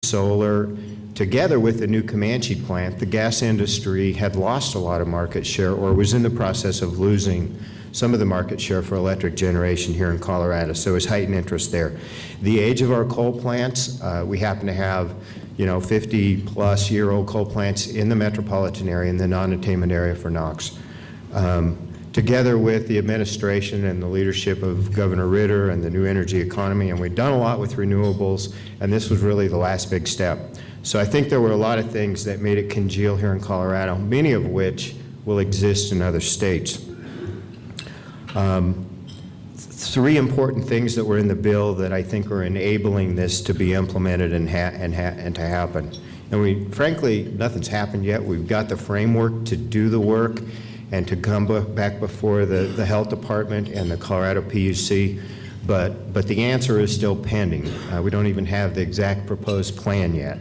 solar, together with the new Comanche plant, the gas industry had lost a lot of market share or was in the process of losing some of the market share for electric generation here in Colorado, so there's heightened interest there. The age of our coal plants, we happen to have 50-plus-year-old coal plants in the metropolitan area, in the non-attainment area for NOx. Together with the administration and the leadership of Governor Ritter and the new energy economy, and we've done a lot with renewables, and this was really the last big step. So I think there were a lot of things that made it congeal here in Colorado, many of which will exist in other states. Three important things that were in the bill that I think are enabling this to be implemented and to happen. And frankly, nothing's happened yet. We've got the framework to do the work and to come back before the Health Department and the Colorado PUC, but the answer is still pending. We don't even have the exact proposed plan yet.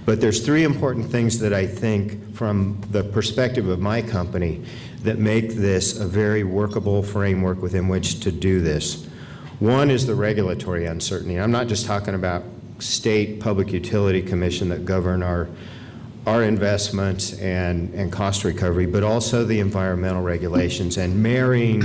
But there's three important things that I think, from the perspective of my company, that make this a very workable framework within which to do this. One is the regulatory uncertainty. I'm not just talking about state public utility commission that govern our investments and cost recovery, but also the environmental regulations and marrying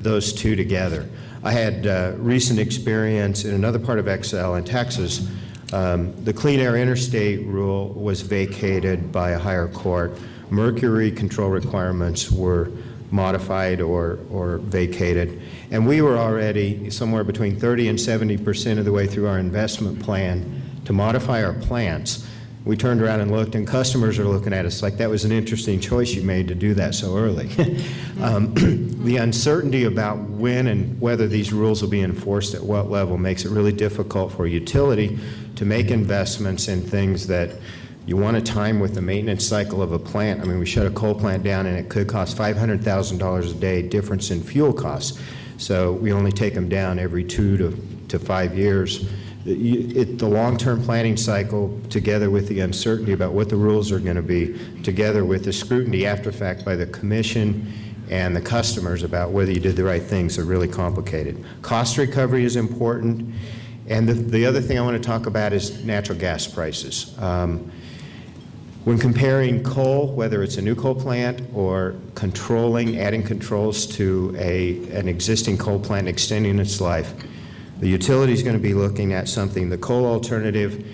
those two together. I had recent experience in another part of XL in Texas. The Clean Air Interstate rule was vacated by a higher court. Mercury control requirements were modified or vacated, and we were already somewhere between 30 and 70% of the way through our investment plan to modify our plants. We turned around and looked, and customers are looking at us like that was an interesting choice you made to do that so early. The uncertainty about when and whether these rules will be enforced at what level makes it really difficult for a utility to make investments in things that you want to time with the maintenance cycle of a plant. I mean, we shut a coal plant down and it could cost $500,000 a day difference in fuel costs. So we only take them down every 2 to 5 years. The long-term planning cycle, together with the uncertainty about what the rules are going to be, together with the scrutiny after fact by the commission and the customers about whether you did the right things, are really complicated. Cost recovery is important. And the other thing I want to talk about is natural gas prices. When comparing coal, whether it's a new coal plant or adding controls to an existing coal plant, extending its life, the utility is going to be looking at something. The coal alternative,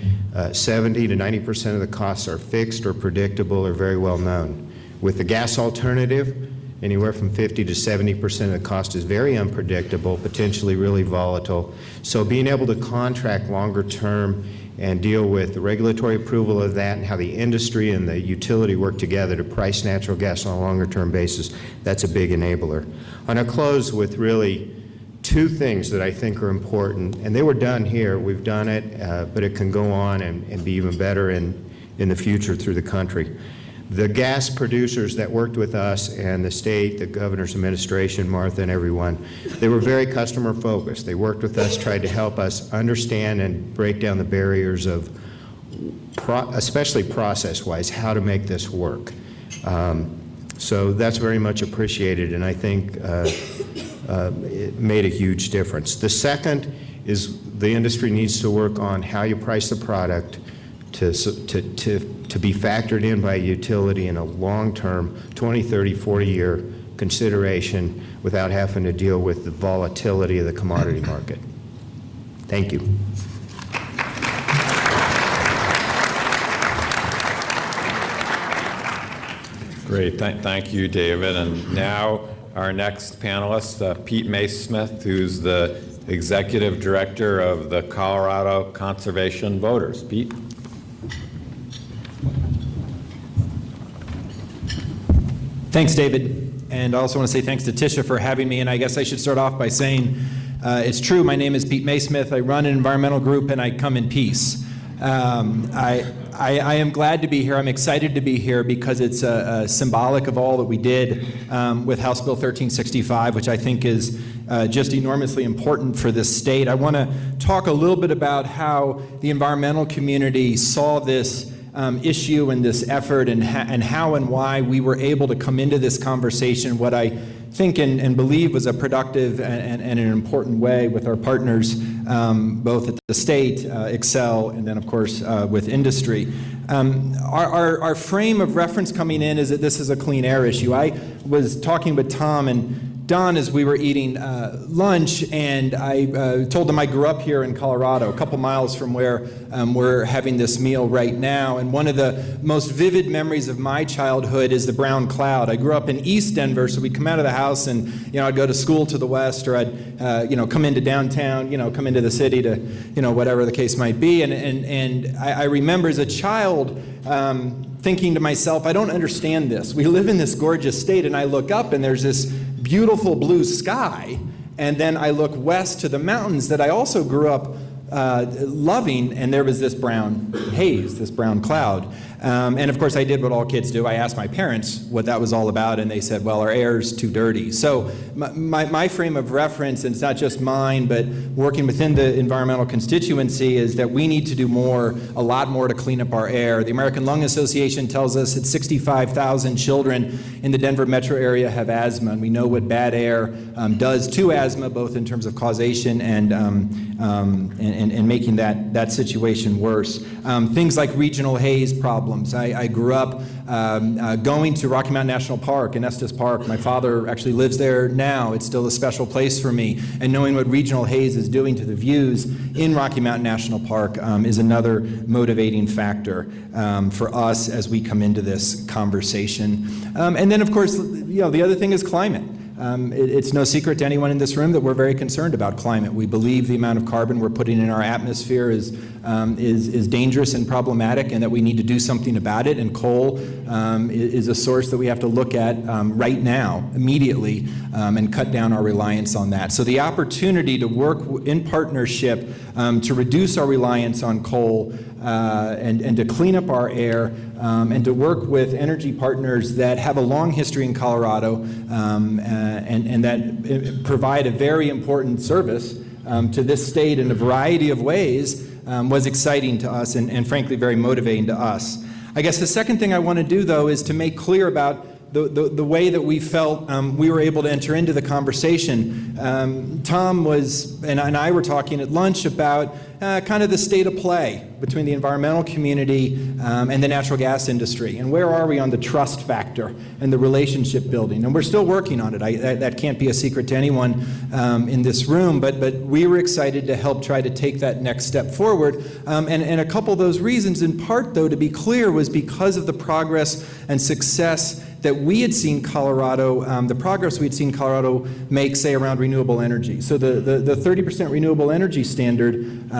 70 to 90% of the costs are fixed or predictable or very well known. With the gas alternative, anywhere from 50 to 70% of the cost is very unpredictable, potentially really volatile. So being able to contract longer term and deal with the regulatory approval of that and how the industry and the utility work together to price natural gas on a longer term basis, that's a big enabler. I'm going to close with really two things that I think are important, and they were done here. We've done it, but it can go on and be even better in the future through the country. The gas producers that worked with us and the state, the governor's administration, Martha and everyone, they were very customer focused. They worked with us, tried to help us understand and break down the barriers of, especially process-wise, how to make this work. So that's very much appreciated, and I think it made a huge difference. The second is the industry needs to work on how you price the product to be factored in by a utility in a long-term 20, 30, 40-year consideration without having to deal with the volatility of the commodity market. Thank you. Great. Thank you, David. And now our next panelist, Pete Mace-Smith, who's the Executive Director of the Colorado Conservation Voters. Pete? Thanks, David. And I also want to say thanks to Tisha for having me. And I guess I should start off by saying it's true, my name is Pete Mace-Smith. I run an environmental group and I come in peace. I am glad to be here. I'm excited to be here because it's symbolic of all that we did with House Bill 1365, which I think is just enormously important for this state. I want to talk a little bit about how the environmental community saw this issue and this effort and how and why we were able to come into this conversation, what I think and believe was a productive and an important way with our partners both at the state, Excel, and then, of course, with industry. Our frame of reference coming in is that this is a clean air issue. I was talking with Tom and Don as we were eating lunch, and I told them I grew up here in Colorado, a couple miles from where we're having this meal right now. And one of the most vivid memories of my childhood is the brown cloud. I grew up in East Denver, so we'd come out of the house and, I'd go to school to the west, or I'd, come into downtown, come into the city to, whatever the case might be. And I remember as a child thinking to myself, I don't understand this. We live in this gorgeous state, and I look up and there's this beautiful blue sky, and then I look west to the mountains that I also grew up loving, and there was this brown haze, this brown cloud. And of course I did what all kids do. I asked my parents what that was all about, and they said, well, our air's too dirty. So my frame of reference, and it's not just mine, but working within the environmental constituency, is that we need to do more, a lot more, to clean up our air. The American Lung Association tells us that 65,000 children in the Denver metro area have asthma, and we know what bad air does to asthma, both in terms of causation and making that situation worse. Things like regional haze problems. I grew up going to Rocky Mountain National Park in Estes Park. My father actually lives there now. It's still a special place for me. And knowing what regional haze is doing to the views in Rocky Mountain National Park is another motivating factor for us as we come into this conversation. And then, of course, the other thing is climate. It's no secret to anyone in this room that we're very concerned about climate. We believe the amount of carbon we're putting in our atmosphere is dangerous and problematic, and that we need to do something about it. And coal is a source that we have to look at right now, immediately, and cut down our reliance on that. So the opportunity to work in partnership to reduce our reliance on coal and to clean up our air, and to work with energy partners that have a long history in Colorado and that provide a very important service to this state in a variety of ways was exciting to us and frankly very motivating to us. I guess the second thing I want to do, though, is to make clear about the way that we felt we were able to enter into the conversation. Tom and I were talking at lunch about kind of the state of play between the environmental community and the natural gas industry, and where are we on the trust factor and the relationship building. And we're still working on it. That can't be a secret to anyone in this room, but we were excited to help try to take that next step forward. And a couple of those reasons, in part, though, to be clear, was because of the progress and success that we had seen Colorado, the progress we had seen Colorado make, say, around renewable energy. So the 30% renewable energy standard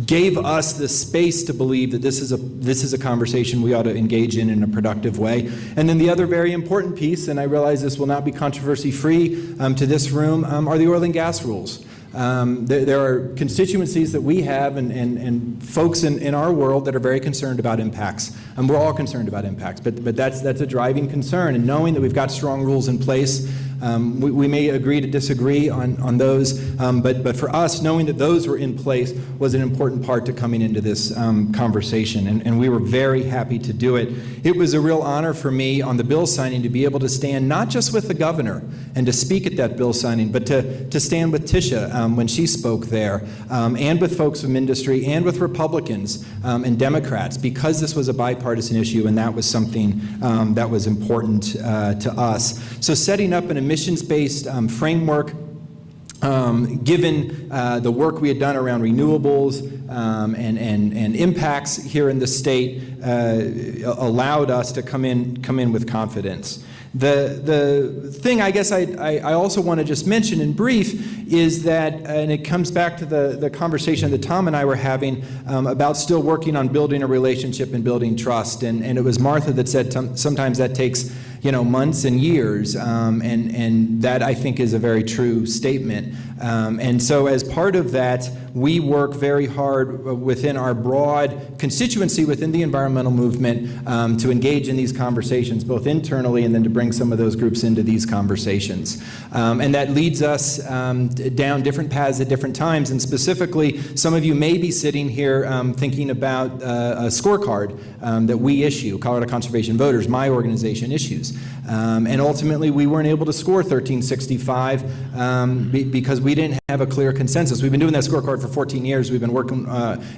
gave us the space to believe that this is a conversation we ought to engage in a productive way. And then the other very important piece, and I realize this will not be controversy-free to this room, are the oil and gas rules. There are constituencies that we have and folks in our world that are very concerned about impacts. And we're all concerned about impacts, but that's a driving concern. And knowing that we've got strong rules in place, we may agree to disagree on those, but for us, knowing that those were in place was an important part to coming into this conversation, and we were very happy to do it. It was a real honor for me on the bill signing to be able to stand not just with the governor and to speak at that bill signing, but to stand with Tisha when she spoke there, and with folks from industry and with Republicans and Democrats, because this was a bipartisan issue, and that was something that was important to us. So setting up an emissions-based framework, given the work we had done around renewables and impacts here in the state, allowed us to come in with confidence. The thing I guess I also want to just mention in brief is that, and it comes back to the conversation that Tom and I were having about still working on building a relationship and building trust. And it was Martha that said sometimes that takes months and years, and that I think is a very true statement. And so as part of that, we work very hard within our broad constituency within the environmental movement to engage in these conversations, both internally and then to bring some of those groups into these conversations. And that leads us down different paths at different times, and specifically, some of you may be sitting here thinking about a scorecard that we issue, Colorado Conservation Voters, my organization, issues. And ultimately, we weren't able to score 1365 because we didn't have have a clear consensus. We've been doing that scorecard for 14 years. We've been working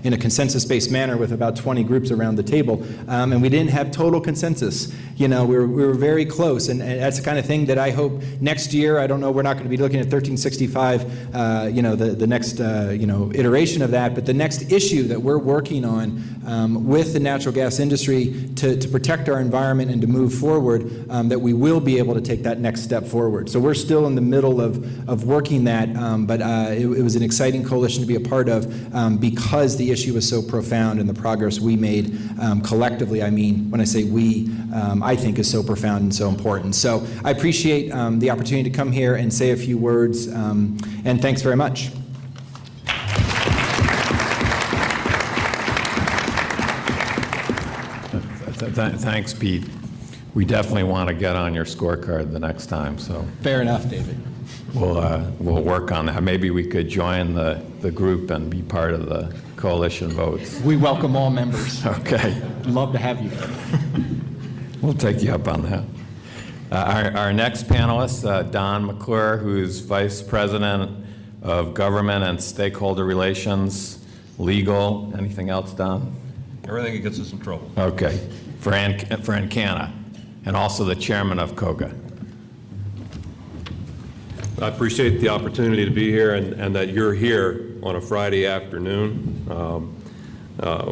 in a consensus-based manner with about 20 groups around the table, and we didn't have total consensus. You know, we were very close, and that's the kind of thing that I hope next year, I don't know, we're not going to be looking at 1365, you know, the next, you know, iteration of that, but the next issue that we're working on with the natural gas industry to protect our environment and to move forward, that we will be able to take that next step forward. So we're still in the middle of working that, but it was an exciting coalition to be a part of because the issue was so profound and the progress we made collectively, I mean, when I say we, I think is so profound and so important. So I appreciate the opportunity to come here and say a few words, and thanks very much. Thanks, Pete. We definitely want to get on your scorecard the next time, so Fair enough, David. we'll work on that. Maybe we could join the group and be part of the coalition votes. We welcome all members. Okay, Love to have you. we'll take you up on that. Our next panelist, Don McClure, who's Vice President of Government and Stakeholder Relations, Legal. Anything else, Don? Everything that gets us in trouble. Okay, for Encana, and also the chairman of COGA. I appreciate the opportunity to be here and that you're here on a Friday afternoon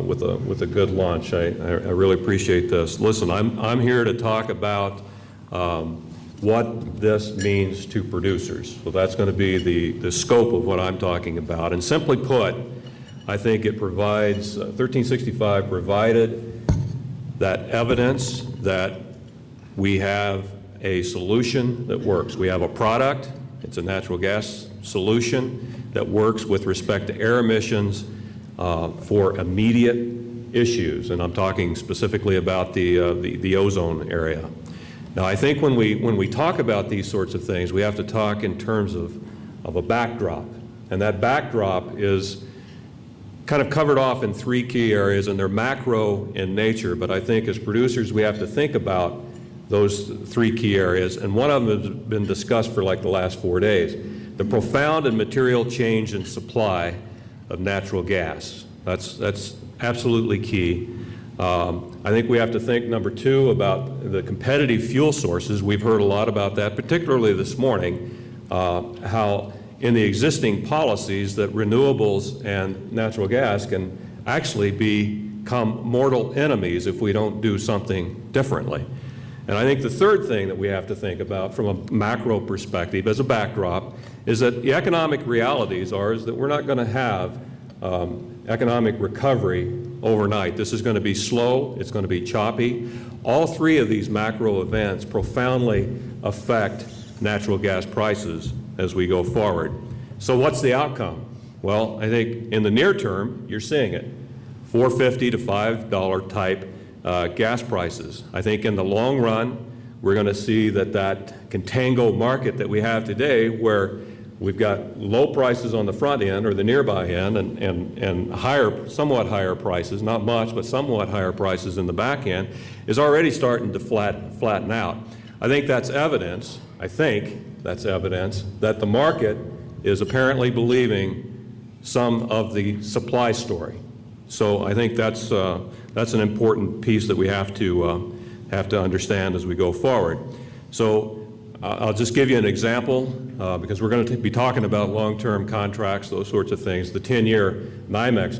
with a good lunch. I really appreciate this. Listen, I'm here to talk about what this means to producers. So that's going to be the scope of what I'm talking about. And simply put, I think it provides, 1365 provided that evidence that we have a solution that works. We have a product, it's a natural gas solution that works with respect to air emissions for immediate issues, and I'm talking specifically about the ozone area. Now, I think when we talk about these sorts of things, we have to talk in terms of a backdrop, and that backdrop is kind of covered off in three key areas, and they're macro in nature, but I think as producers we have to think about those three key areas, and one of them has been discussed for like the last 4 days: the profound and material change in supply of natural gas. That's absolutely key. I think we have to think, number two, about the competitive fuel sources. We've heard a lot about that, particularly this morning, how in the existing policies that renewables and natural gas can actually become mortal enemies if we don't do something differently. And I think the third thing that we have to think about from a macro perspective as a backdrop is that the economic realities are that we're not going to have economic recovery overnight. This is going to be slow, it's going to be choppy. All three of these macro events profoundly affect natural gas prices as we go forward. So what's the outcome? Well, I think in the near term, you're seeing it. $4.50 to $5 type gas prices. I think in the long run, we're going to see that contango market that we have today, where we've got low prices on the front end or the nearby end and higher, somewhat higher prices, not much, but somewhat higher prices in the back end, is already starting to flatten out. I think that's evidence that the market is apparently believing some of the supply story. So I think that's an important piece that we have to understand as we go forward. So I'll just give you an example because we're going to be talking about long-term contracts, those sorts of things. The 10-year NYMEX